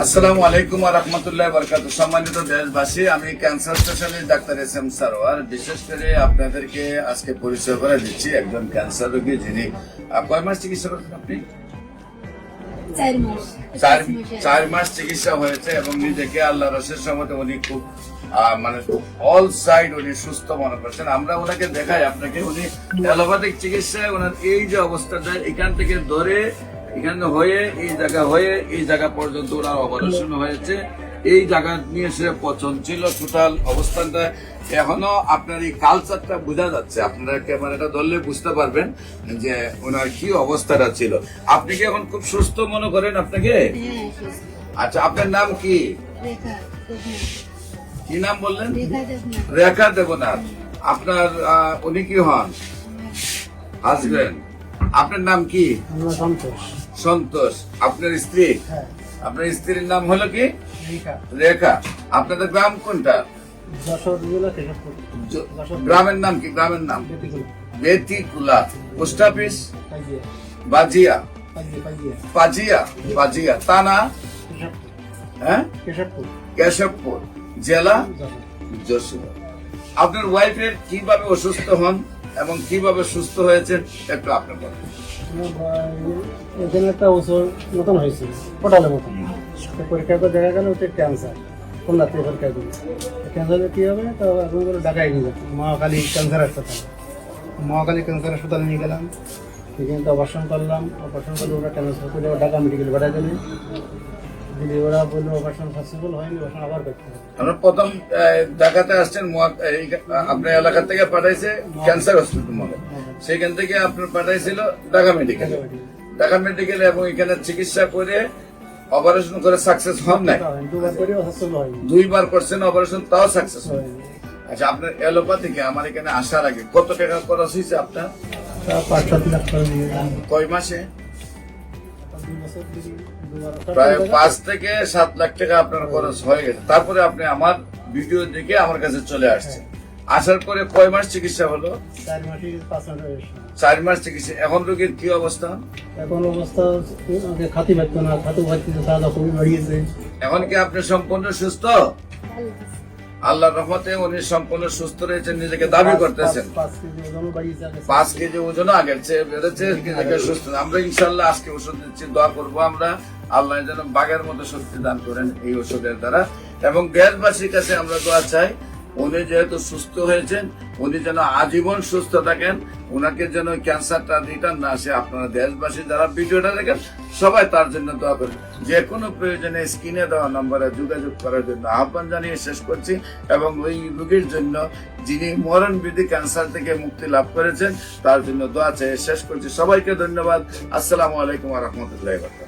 আসসালামু আলাইকুম ওয়া রাহমাতুল্লাহি ওয়া বারাকাতুহু। সম্মানিত দেশবাসী, আমি cancer specialist doctor SM. Sarwar. বিশেষ করে আপনাদেরকে আজকে পরিচয় করে দিচ্ছি একজন ক্যান্সার রোগী যিনি কয় মাস চিকিৎসা করছেন আপনি? 4 মাস চিকিৎসা হয়েছে এবং নিজেকে আল্লাহ রসের সম্মতে উনি খুব মানে অল সাইড উনি সুস্থ মনে করছেন। আমরা ওনাকে দেখাই আপনাকে, উনি অ্যালোপ্যাথিক চিকিৎসায় ওনার এই যে অবস্থাটা এখান থেকে ধরে এখানে হয়ে এই জায়গা পর্যন্ত ওনার অপারেশন হয়েছে। এই জায়গা নিয়ে সে পচন ছিল টোটাল অবস্থানটা। এখনো আপনার এই কালচারটা বোঝা যাচ্ছে, আপনারা ক্যামেরাটা ধরলে বুঝতে পারবেন যে ওনার কি অবস্থাটা ছিল। আপনি কি এখন খুব সুস্থ মনে করেন আপনাকে? আচ্ছা, আপনার নাম কি? কি নাম বললেন? রেখা দেবনাথ। আপনার উনি কি হন? হাজবেন্ড। আপনার নাম কি? সন্তোষ। আপনার স্ত্রী? আপনার স্ত্রীর নাম হলো কি? রেখা। আপনাদের গ্রাম কোনটা? গ্রামের নাম কি? গ্রামের নাম বেতিকুলা। Post office? বাজিয়া। বাজিয়া থানা? হ্যাঁ, কেশবপুর। জেলা যশোর। আপনার ওয়াইফের কিভাবে অসুস্থ হন এবং কিভাবে সুস্থ হয়েছেন একটু আপনি বলেন। এখানে একটা ওষুধ নতুন হয়েছিল পোটালের মতন, পরীক্ষা করে দেখা গেল ওটা ক্যান্সার। কোন রাত্রে পরীক্ষা করি ক্যান্সারে কি হবে, তো এখন করে ঢাকায় নিয়ে যাচ্ছে মহাকালী ক্যান্সার হাসপাতাল। মহাকালী ক্যান্সার হাসপাতালে নিয়ে গেলাম, সেখানে তো অপারেশন করলাম। অপারেশন করলে ওরা ট্রান্সফার করে ঢাকা মেডিকেল পাঠাই দিলে যদি ওরা বললো অপারেশন সাকসেসফুল হয়নি, অপারেশন আবার করতে হবে। আমরা প্রথম ঢাকাতে আসছেন, আপনার এলাকা থেকে পাঠাইছে ক্যান্সার হসপিটাল মনে, সেখান থেকে আপনার পাঠাইছিল ঢাকা মেডিকেল এবং এখানে চিকিৎসা করে অপারেশন করে সাকসেস হন নাই। দুইবার করছেন অপারেশন, তাও সাকসেস হয়। আচ্ছা, আপনার অ্যালোপ্যাথিকে আমার এখানে আসার আগে কত টাকা খরচ হয়েছে আপনার? 5-7 লাখ টাকা দিয়ে কয় মাসে? প্রায় 5 থেকে 7 লাখ টাকা আপনার খরচ হয়ে গেছে। তারপরে আপনি আমার ভিডিও দেখে আমার কাছে চলে আসছেন। আসার পরে কয় মাস চিকিৎসা হলো? 4 মাস চিকিৎসা। এখন রোগীর কি অবস্থা? এখন অবস্থা খাতি পারতো না, খাতু পাচ্ছি তাহলে খুবই বাড়িয়েছে। এখন কি আপনি সম্পূর্ণ সুস্থ? আল্লাহর রহমতে উনি সম্পূর্ণ সুস্থ রয়েছেন, নিজেকে দাবি করতেছেন। 5 কেজি ওজন আগের চেয়ে বেড়েছে, নিজেকে সুস্থ। আমরা ইনশাল্লাহ আজকে ওষুধ দিচ্ছি, দোয়া করবো আমরা আল্লাহ যেন বাঘের মতো শক্তি দান করেন এই ওষুধের দ্বারা। এবং দেশবাসীর কাছে আমরা দোয়া চাই, উনি যেহেতু সুস্থ হয়েছেন উনি যেন আজীবন সুস্থ থাকেন, উনাকে যেন ক্যান্সারটা রিটার্ন না আসে। আপনারা দেশবাসী যারা ভিডিওটা দেখেন সবাই তার জন্য দোয়া করবেন। যে কোনো প্রয়োজনে স্ক্রিনে দেওয়া নম্বরে যোগাযোগ করার জন্য আহ্বান জানিয়ে শেষ করছি। এবং ওই রোগীর জন্য যিনি মরণবিধি ক্যান্সার থেকে মুক্তি লাভ করেছেন তার জন্য দোয়া চেয়ে শেষ করছি। সবাইকে ধন্যবাদ। আসসালামু আলাইকুম ওয়া রাহমাতুল্লাহি ওয়া বারাকাতুহু।